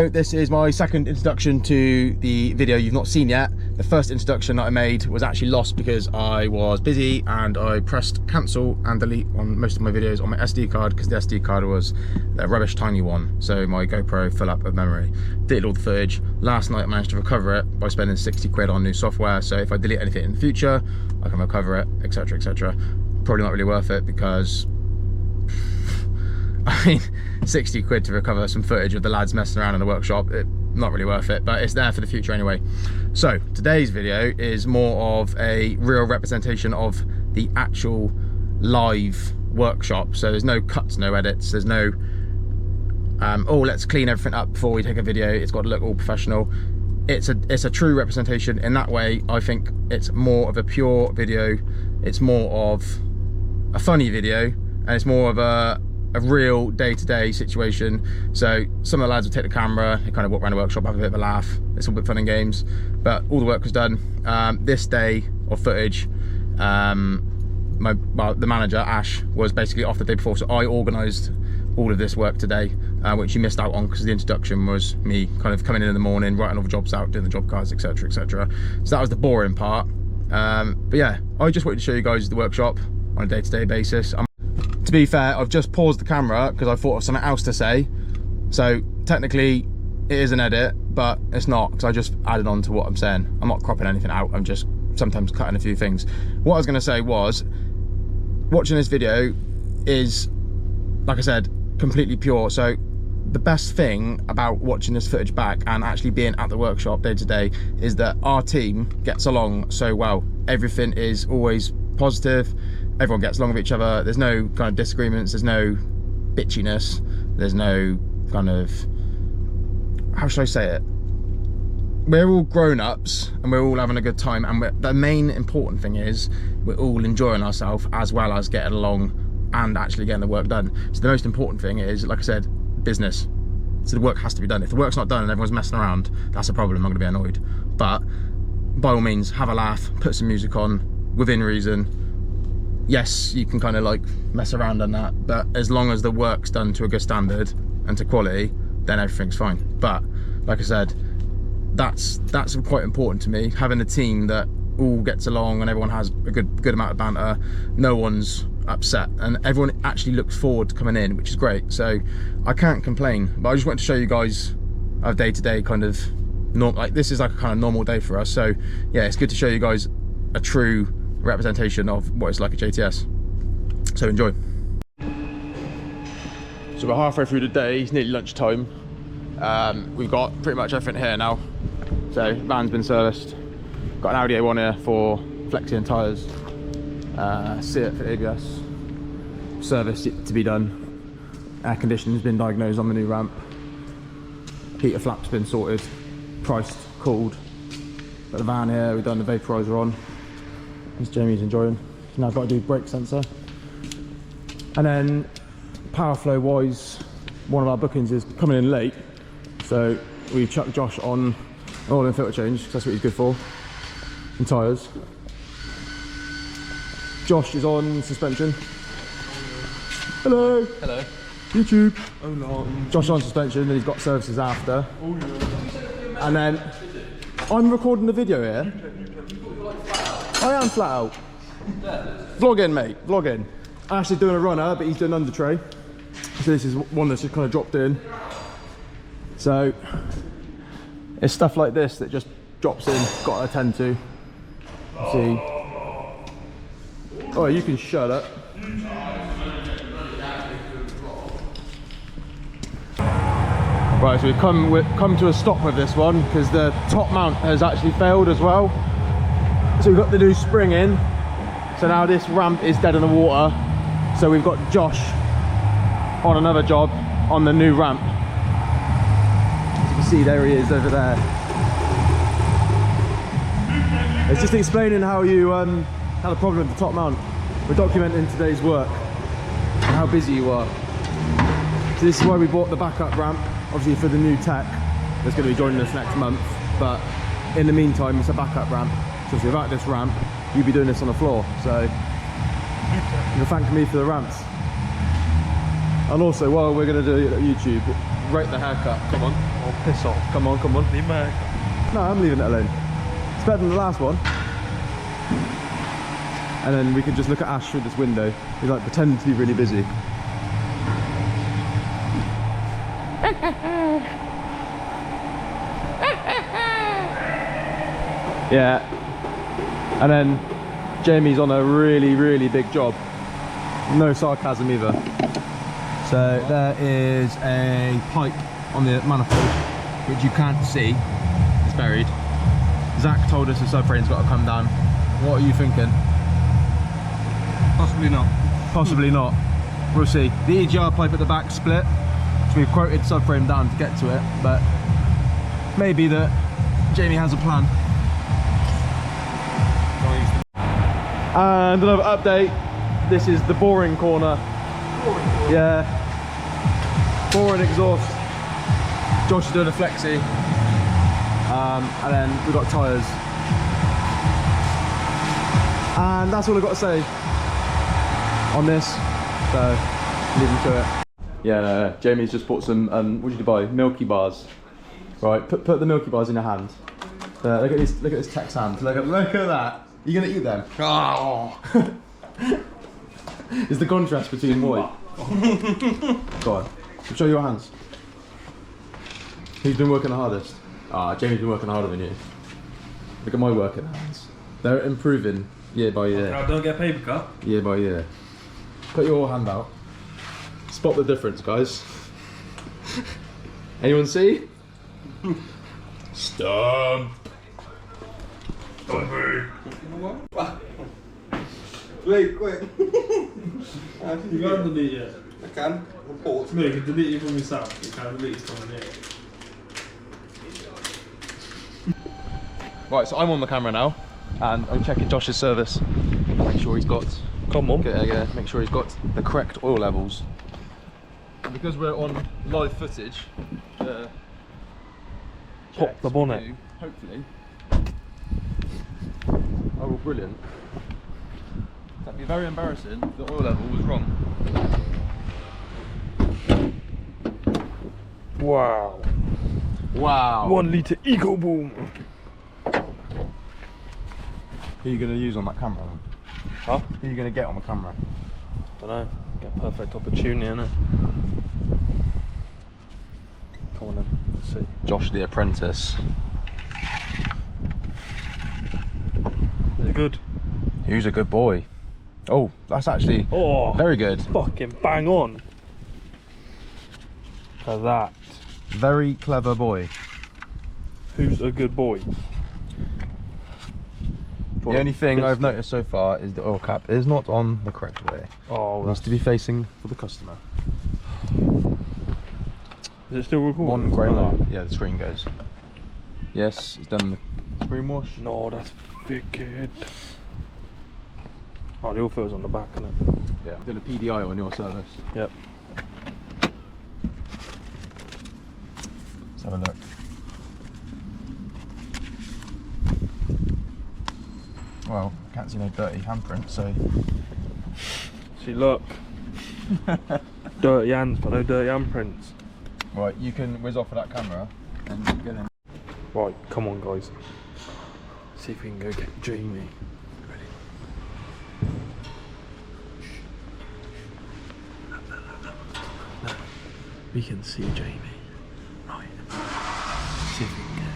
This is my second introduction to the video you've not seen yet. The first introduction that I made was actually lost because I was busy and I pressed cancel and delete on most of my videos on my SD card because the SD card was a rubbish tiny one, so my GoPro fell up of memory. Deleted all the footage. Last night I managed to recover it by spending 60 quid on new software, so if I delete anything in the future I can recover it, etc, etc. Probably not really worth it because I mean, 60 quid to recover some footage of the lads messing around in the workshop, not really worth it, but it's there for the future anyway. So today's video is more of a real representation of the actual live workshop. So there's no cuts, no edits, there's no oh, let's clean everything up before we take a video. It's got to look all professional. It's a true representation. In that way, I think it's more of a pure video, it's more of a funny video, and it's more of a real day-to-day situation. So some of the lads will take the camera, they kind of walk around the workshop, have a bit of a laugh, it's all a bit fun and games, but all the work was done. This day of footage, the manager Ash was basically off the day before, so I organised all of this work today, which you missed out on because the introduction was me kind of coming in the morning, writing all the jobs out, doing the job cards, etc, etc. So that was the boring part. But yeah, I just wanted to show you guys the workshop on a day-to-day basis. To be fair, I've just paused the camera because I thought of something else to say. So technically it is an edit, but it's not, because I just added on to what I'm saying. I'm not cropping anything out, I'm just sometimes cutting a few things. What I was going to say was, watching this video is, like I said, completely pure. So the best thing about watching this footage back and actually being at the workshop day to day is that our team gets along so well. Everything is always positive, everyone gets along with each other, there's no kind of disagreements, there's no bitchiness, there's no kind of, how should I say it, we're all grown-ups and we're all having a good time, and the main important thing is we're all enjoying ourselves as well as getting along and actually getting the work done. So the most important thing is, like I said, business. So the work has to be done. If the work's not done and everyone's messing around, that's a problem, I'm going to be annoyed. But by all means, have a laugh, put some music on within reason. Yes, you can kind of like mess around on that, but as long as the work's done to a good standard and to quality, then everything's fine. But like I said, that's quite important to me, having a team that all gets along and everyone has a good amount of banter, no one's upset, and everyone actually looks forward to coming in, which is great. So I can't complain. But I just wanted to show you guys our day-to-day kind of like this is like a kind of normal day for us. So yeah, it's good to show you guys a true representation of what it's like at JTS. So enjoy. So we're halfway through the day, it's nearly lunchtime. We've got pretty much everything here now. So van's been serviced, got an Audi A1 here for flexing tyres, Seat for ABS, service yet to be done, air conditioning's been diagnosed on the new ramp, heater flap's been sorted, priced, cooled, got the van here, we've done the vaporizer on, as Jamie's enjoying. Now I've got to do brake sensor. And then power flow wise, one of our bookings is coming in late, so we chucked Josh on an oil and filter change because that's what he's good for, and tyres. Josh is on suspension. Hello. Hello. YouTube. Oh no. Josh is on suspension and he's got services after. Oh yeah. And then I'm recording the video here. I am flat out. Vlogging, mate, vlogging. Ash is doing a runner, but he's doing under tray. So this is one that's just kind of dropped in. So it's stuff like this that just drops in, got to attend to. See. Oh, you can shut up. Right, so we've come to a stop with this one because the top mount has actually failed as well. So we've got the new spring in. So now this ramp is dead in the water. So we've got Josh on another job on the new ramp. As you can see, there he is over there. It's just explaining how you had a problem with the top mount. We're documenting today's work and how busy you are. So this is why we bought the backup ramp, obviously for the new tech that's going to be joining us next month. But in the meantime, it's a backup ramp. So if you're without this ramp, you'd be doing this on the floor. So you're thanking me for the ramps. And also, while we're going to do it at YouTube, rate the haircut. Come on. Oh, piss off. Come on, come on. Leave my haircut. No, I'm leaving it alone. It's better than the last one. And then we can just look at Ash through this window. He's like pretending to be really busy. Yeah. And then Jamie's on a really, really big job. No sarcasm either. So there is a pipe on the manifold, which you can't see. It's buried. Zach told us the subframe's got to come down. What are you thinking? Possibly not. Possibly not. We'll see. The EGR pipe at the back split, so we've quoted subframe down to get to it, but maybe that Jamie has a plan. And another update. This is the boring corner. Yeah. Boring exhaust. Josh is doing a flexi. And then we've got tyres. And that's all I've got to say on this. So, leave him to it. Yeah, no. Jamie's just bought some, what did you buy? Milky bars. Right, put the Milky bars in your hand. Look at this Tex hand. Look at that. You gonna eat them? Oh. It's the contrast between white. Go on, show your hands. Who's been working the hardest? Ah, Jamie's been working harder than you. Look at my working hands. They're improving year by year. Now don't get a paper cut. Year by year. Put your hand out. Spot the difference, guys. Anyone see? Stump. Wait, quick. You can't delete it. I can. Report. No, you can delete it from yourself. You can't delete it from here. Right, so I'm on the camera now, and I'm checking Josh's service. Make sure he's got. Come on. Yeah, make sure he's got the correct oil levels. And because we're on live footage, Pop the bonnet. you, hopefully. Oh, well, brilliant. That'd be very embarrassing if the oil level was wrong. Wow. Wow. 1 litre Eco Boom. Who are you going to use on that camera then? Huh? Who are you going to get on the camera? Don't know. Get a perfect opportunity, innit? Come on then. Let's see. Josh the apprentice. Is it good? Who's a good boy? Oh, that's actually very good. Fucking bang on. For that. Very clever boy. Who's a good boy? The only thing I've noticed so far is the oil cap is not on the correct way. Oh, It has to be facing for the customer. is it still recording? One grey light. Yeah, the screen goes. Yes, it's done the screen wash. No, that's wicked. Oh, the oil filter's on the back, isn't it? Yeah. Did a PDI on your service. Yep. Let's have a look. Well, I can't see no dirty handprint, so. See, look. Dirty hands, but no dirty handprints. Right, you can whiz off of that camera and get in. Right, come on, guys. See if we can go get Jamie. Ready? No, we can see Jamie. Right. See if we can get him.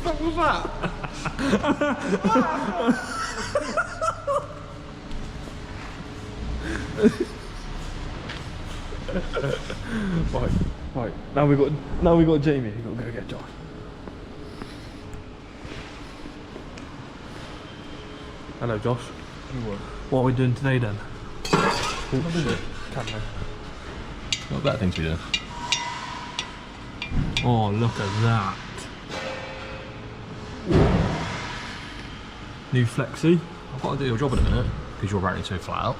What was that? Right. Now we got Jamie. We got to go get Josh. Hello, Josh. What are we doing today then? Oh shit! Camera. What better things we do? Oh, look at that. New flexi. I've got to do your job in a minute because you're apparently so flat out.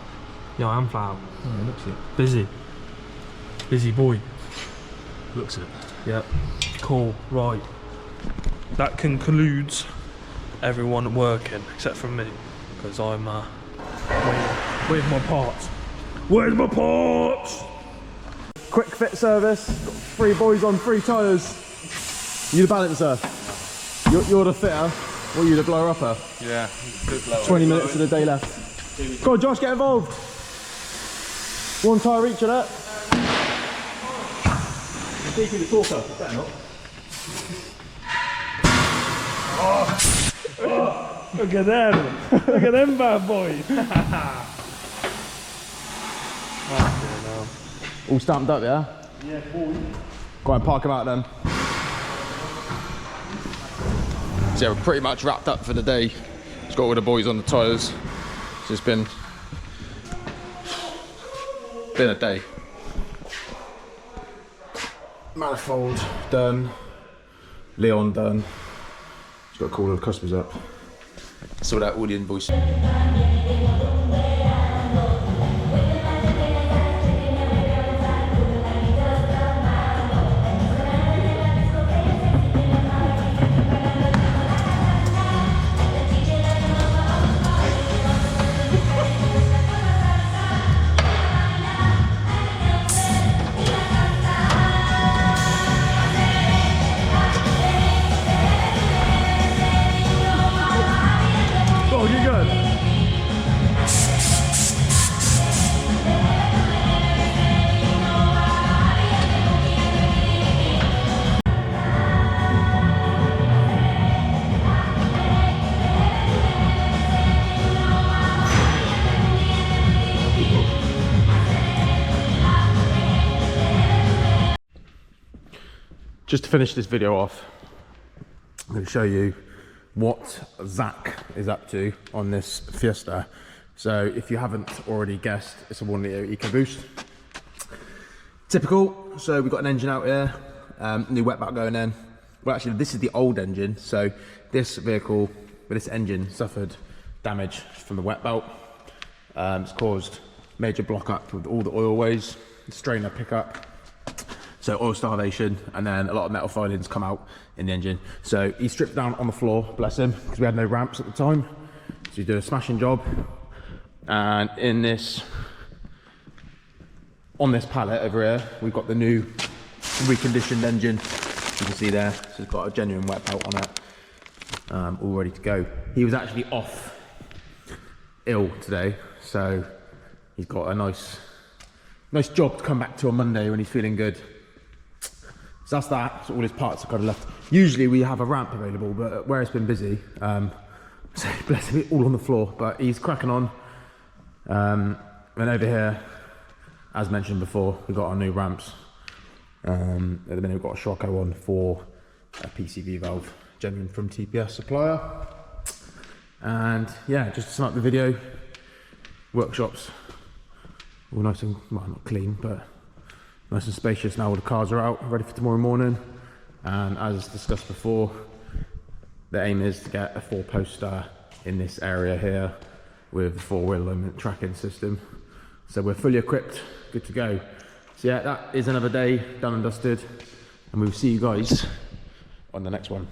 Yeah, I am flat out. Oh, it looks it. Busy. Busy boy. Looks it. Yep. Cool. Right. That concludes everyone working except for me, because I'm where's my parts? Where's my parts? Quick fit service. Got 3 boys on 3 tyres. You the balancer. You're the fitter. Or you the blower upper. Yeah, good blower. 20 minutes of the day left. Go on, Josh, get involved. 1 tyre each of that. Speaking the talker, better not. Look at them! Look at them bad boys! All stamped up, yeah? Yeah, boy. Go and park them out then. So yeah, we're pretty much wrapped up for the day. Just got all the boys on the tyres. So it's been a day. Manifold done. Leon done. Just got to call all the customers up. Sort out all the invoices. Just to finish this video off, I'm going to show you what Zach is up to on this Fiesta. So if you haven't already guessed, it's a 1 litre EcoBoost. Typical. So we've got an engine out here, new wet back going in. Well, actually this is the old engine. So this vehicle with this engine suffered damage from the wet belt. It's caused major block up with all the oil ways, strainer pickup. So oil starvation, and then a lot of metal filings come out in the engine. So he stripped down on the floor, bless him, because we had no ramps at the time. So he's doing a smashing job. And in this, on this pallet over here, we've got the new reconditioned engine. You can see there, so it's got a genuine wet belt on it, all ready to go. He was actually off ill today, so he's got a nice job to come back to on Monday when he's feeling good. So that's that. So all his parts are kind of left. Usually we have a ramp available, but where it's been busy, so bless him, all on the floor. But he's cracking on. And over here, as mentioned before, we've got our new ramps. At the minute we've got a Shocko on for a PCV valve, genuine from TPS supplier. And yeah, just to sum up the video, workshops all nice and, well, not clean, but nice and spacious now. All the cars are out, ready for tomorrow morning. And as discussed before, the aim is to get a 4-poster in this area here with a 4-wheel alignment tracking system. So we're fully equipped, good to go. So yeah, that is another day done and dusted, and we'll see you guys on the next one.